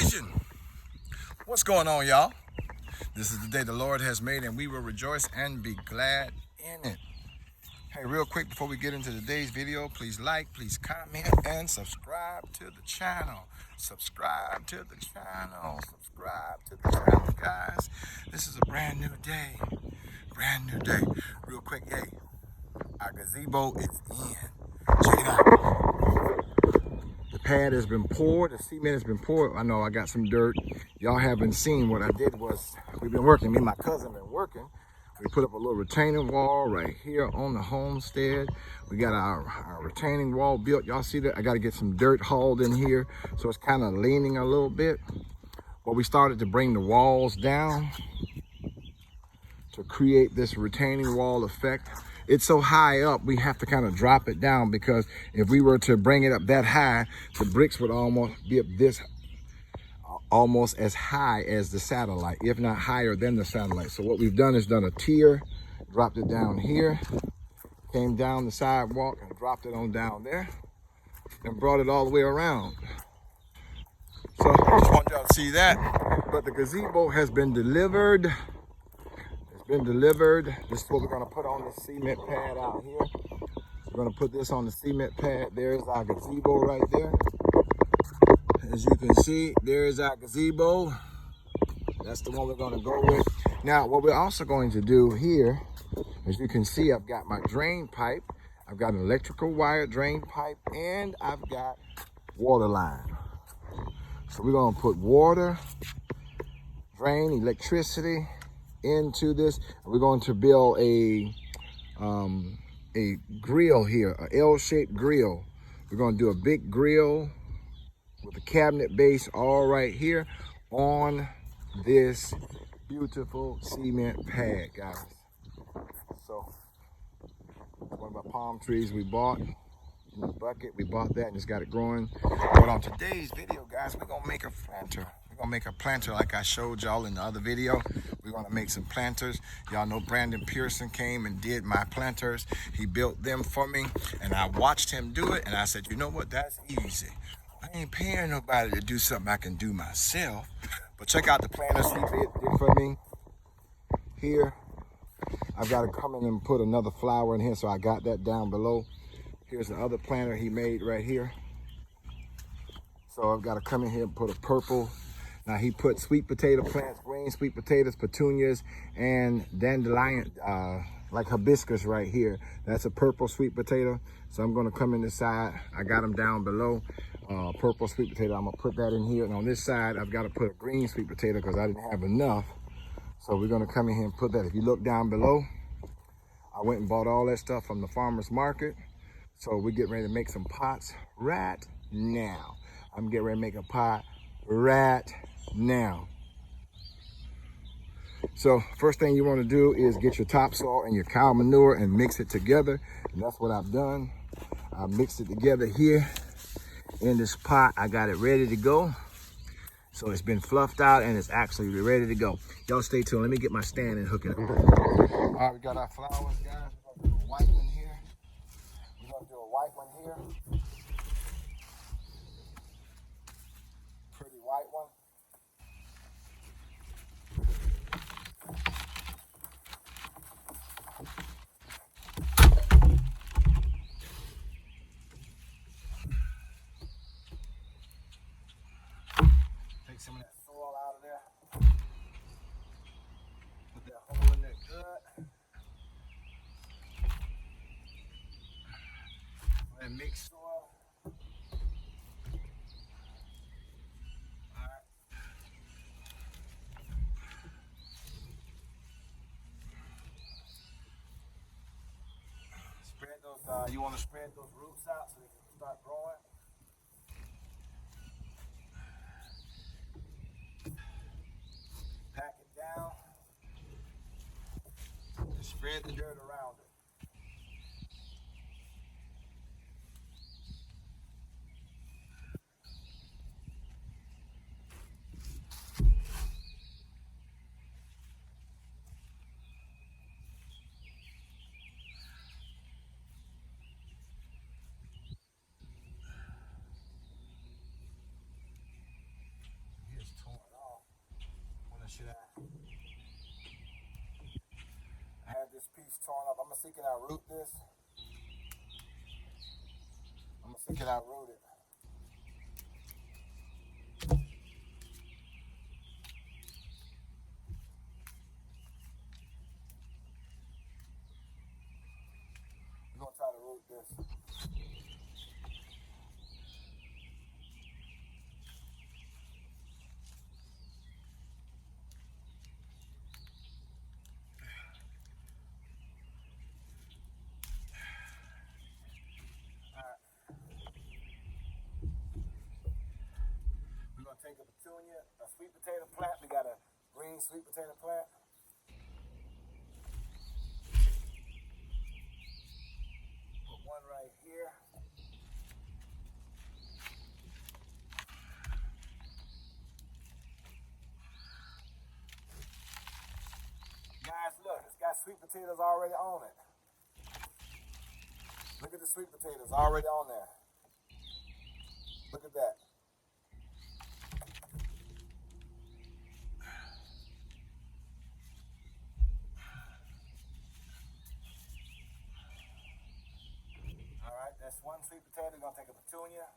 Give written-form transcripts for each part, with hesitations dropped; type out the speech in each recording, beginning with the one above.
Nation, what's going on, y'all? This is the day the Lord has made, and we will rejoice and be glad in it. Hey, real quick before we get into today's video, please like, please comment, and subscribe to the channel. Subscribe to the channel. Subscribe to the channel, guys. This is a brand new day. Brand new day. Real quick, hey, our gazebo is in. Check it out. The pad has been poured, the cement has been poured. I know I got some dirt. Y'all haven't seen what I did was, we've been working, me and my cousin been working. We put up a little retaining wall right here on the homestead. We got our retaining wall built. Y'all see that? I got to get some dirt hauled in here, so it's kind of leaning a little bit. But we started to bring the walls down to create this retaining wall effect. It's so high up, we have to kind of drop it down, because if we were to bring it up that high, the bricks would almost be up this, almost as high as the satellite, if not higher than the satellite. So what we've done is done a tier, dropped it down here, came down the sidewalk and dropped it on down there, and brought it all the way around. So I just want y'all to see that. But the gazebo has been delivered. Been delivered. This is what we're going to put on the cement pad out here. We're going to put this on the cement pad. There's our gazebo right there. As you can see, there's our gazebo. That's the one we're going to go with. Now, what we're also going to do here, as you can see, I've got my drain pipe. I've got an electrical wire drain pipe, and I've got water line. So we're going to put water, drain, electricity into this. We're going to build a grill here, a L-shaped grill. We're going to do a big grill with a cabinet base all right here on this beautiful cement pad, guys. So one of our palm trees we bought in the bucket. We bought that and just got it growing. But on today's video, guys, we're gonna make a planter. We're gonna make a planter like I showed y'all in the other video. We're gonna make some planters. Y'all know Brandon Pearson came and did my planters. He built them for me, and I watched him do it, and I said, you know what, that's easy. I ain't paying nobody to do something I can do myself. But check out the planters he did for me here. I've got to come in and put another flower in here, so I got that down below. Here's the other planter he made right here. So I've got to come in here and put a purple. Now he put sweet potato plants, green sweet potatoes, petunias, and dandelion, like hibiscus right here. That's a purple sweet potato. So I'm going to come in this side. I got them down below. Purple sweet potato, I'm going to put that in here. And on this side, I've got to put a green sweet potato because I didn't have enough. So we're going to come in here and put that. If you look down below, I went and bought all that stuff from the farmer's market. So we're getting ready to make some pots right now. I'm getting ready to make a pot right now. So first thing you want to do is get your topsoil and your cow manure and mix it together. And that's what I've done. I mixed it together here in this pot. I got it ready to go. So it's been fluffed out and it's actually ready to go. Y'all stay tuned. Let me get my stand and hook it up. All right, we got our flowers, guys. We're gonna do a white one here. We're gonna do a white one here. Pretty white one. Take some of that soil out of there. Put that hole in there good. And mix soil. Alright. Spread those, you want to spread those roots out so they can start growing. Pack it down. And spread the dirt around it. gonna see can I root this. I'm gonna see can I root it. We're gonna try to root this. We're gonna take a petunia, a sweet potato plant. We got a green sweet potato plant. Put one right here. Guys, look, it's got sweet potatoes already on it. Look at the sweet potatoes already on there. Look at that. All right, that's one sweet potato. We're gonna take a petunia.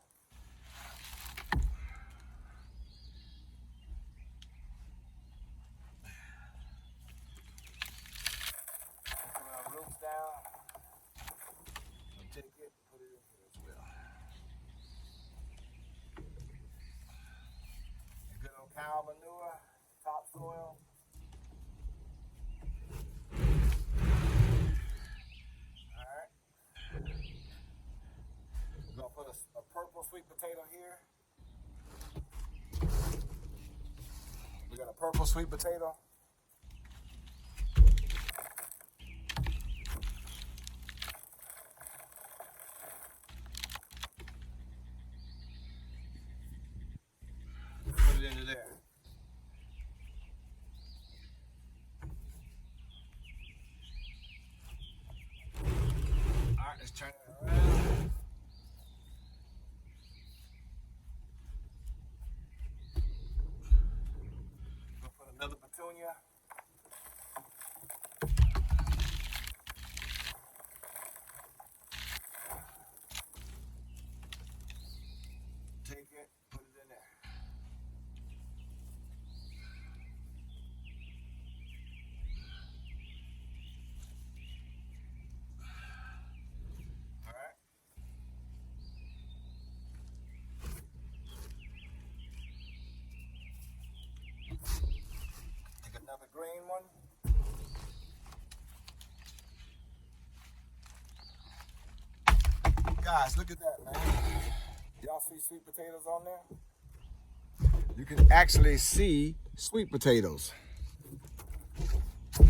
Put our roots down. Take it, put it in here as well. A good old cow manure, topsoil. Alright. We're gonna put a purple sweet potato here. We got a purple sweet potato. Put it into there. Alright, let's turn it around. We'll put another petunia. Take it, put it in there. Alright. Take another green one. Guys, look at that, man. Y'all see sweet potatoes on there? You can actually see sweet potatoes. I'm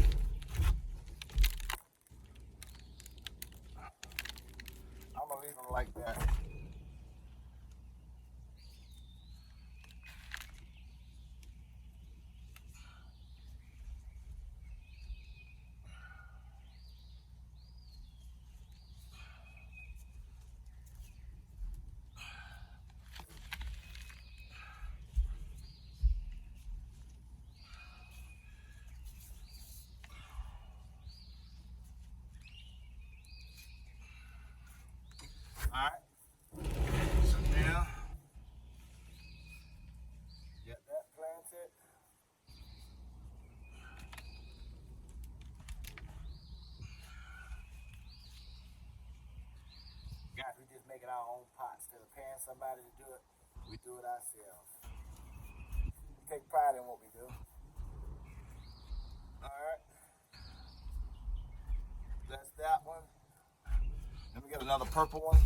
gonna leave them like that. Alright. So now, get that planted. Guys, we just making our own pots. Instead of paying somebody to do it, we do it ourselves. We take pride in what we do. Alright. That's that one. Let me get another purple one.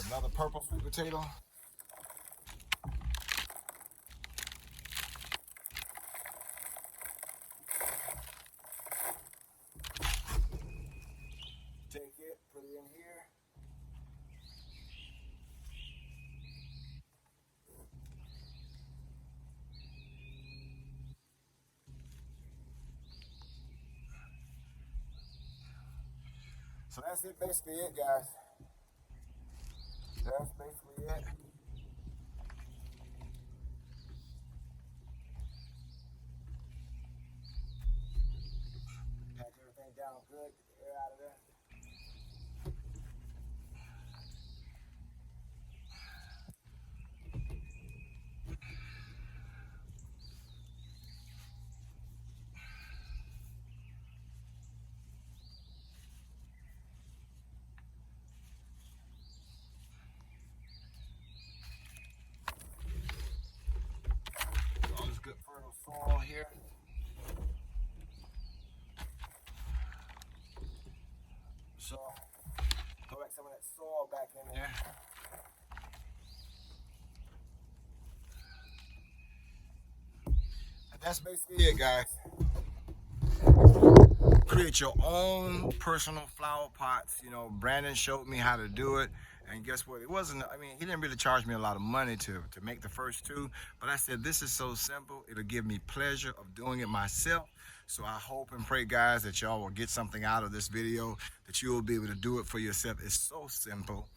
Another purple sweet potato. Take it, put it in here. So that's it, basically it, guys. That's basically it. Pack everything down good, get the air out of there. All this good fertile soil here. So, collect some of that soil back in there. And that's basically it, guys. Create your own personal flower pots. You know, Brandon showed me how to do it. And guess what? It wasn't, I mean, he didn't really charge me a lot of money to make the first two. But I said, this is so simple. It'll give me pleasure of doing it myself. So I hope and pray, guys, that y'all will get something out of this video, that you will be able to do it for yourself. It's so simple.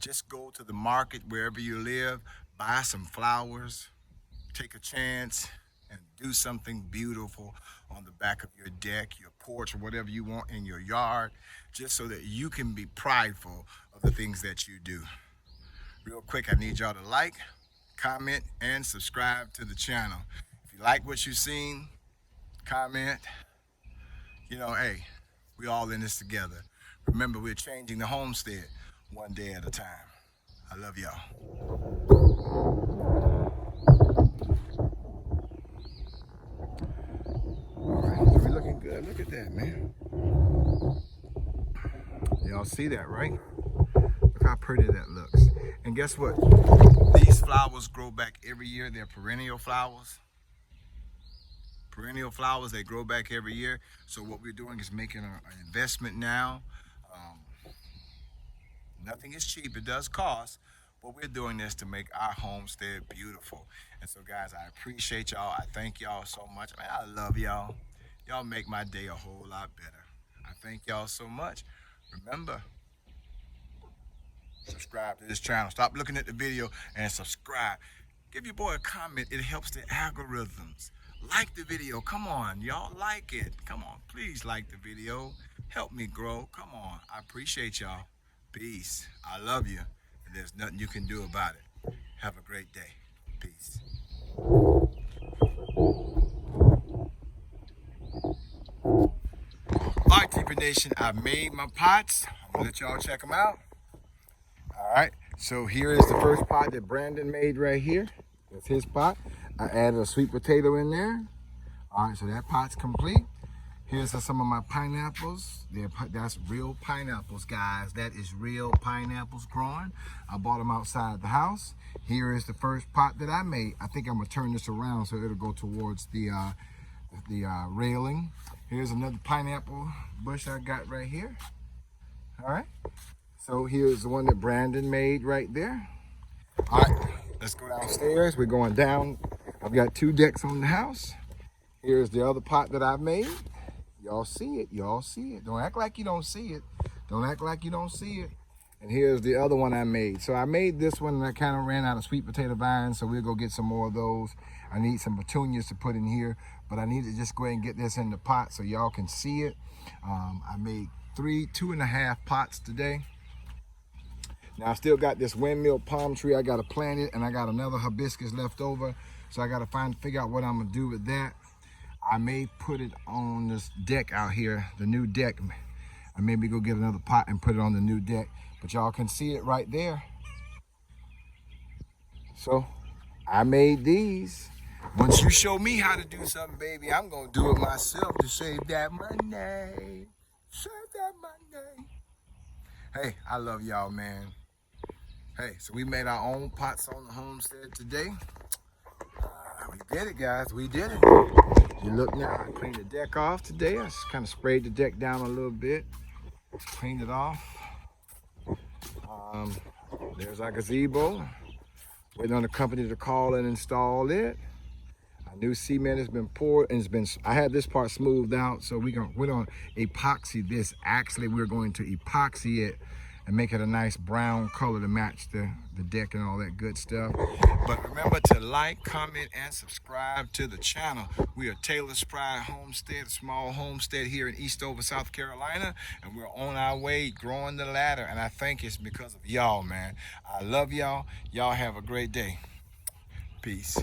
Just go to the market wherever you live, buy some flowers, take a chance, and do something beautiful on the back of your deck, your porch, or whatever you want in your yard, just so that you can be prideful of the things that you do. Real quick, I need y'all to like, comment, and subscribe to the channel. If you like what you've seen, comment. You know, hey, we all in this together. Remember, we're changing the homestead one day at a time. I love y'all. We're looking good. Look at that, man. Y'all see that, right? Look how pretty that looks. And guess what? These flowers grow back every year. They're perennial flowers. Perennial flowers, they grow back every year. So what we're doing is making an investment now. Nothing is cheap. It does cost. But we're doing this to make our homestead beautiful. And so, guys, I appreciate y'all. I thank y'all so much. Man, I love y'all. Y'all make my day a whole lot better. I thank y'all so much. Remember, subscribe to this channel. Stop looking at the video and subscribe. Give your boy a comment. It helps the algorithms. Like the video. Come on, y'all, like it. Come on, please like the video. Help me grow. Come on. I appreciate y'all. Peace. I love you. And there's nothing you can do about it. Have a great day. Peace. Alright, TP Nation, I made my pots. I'm gonna let y'all check them out. Alright, so here is the first pot that Brandon made right here. That's his pot. I added a sweet potato in there. Alright, so that pot's complete. Here's some of my pineapples. That's real pineapples, guys. That is real pineapples growing. I bought them outside the house. Here is the first pot that I made. I think I'm gonna turn this around so it'll go towards the railing. Here's another pineapple bush I got right here. All right. So here's the one that Brandon made right there. All right, let's go downstairs. We're going down. I've got 2 decks on the house. Here's the other pot that I made. Y'all see it. Y'all see it. Don't act like you don't see it. Don't act like you don't see it. And here's the other one I made. So I made this one and I kind of ran out of sweet potato vines, so we'll go get some more of those. I need some petunias to put in here, but I need to just go ahead and get this in the pot so y'all can see it. I made 2.5 pots today. Now I still got this windmill palm tree I gotta plant it, and I got another hibiscus left over, so I gotta figure out what I'm gonna do with that. I may put it on this deck out here, the new deck. I maybe go get another pot and put it on the new deck, but y'all can see it right there. So I made these. Once you show me how to do something, baby, I'm gonna do it myself to save that money. Save that money. Hey, I love y'all, man. Hey, so we made our own pots on the homestead today. We did it, guys. We did it. You look now, I cleaned the deck off today. I just kind of sprayed the deck down a little bit. Cleaned it off. There's our gazebo. Waiting on the company to call and install it. New cement has been poured and I had this part smoothed out, so we're gonna epoxy this. Actually, we're going to epoxy it and make it a nice brown color to match the deck and all that good stuff. But remember to like, comment, and subscribe to the channel. We are Taylor's Pride Homestead, a small homestead here in Eastover, South Carolina, and we're on our way growing the ladder, and I think it's because of y'all, man. I love y'all. Y'all have a great day. Peace.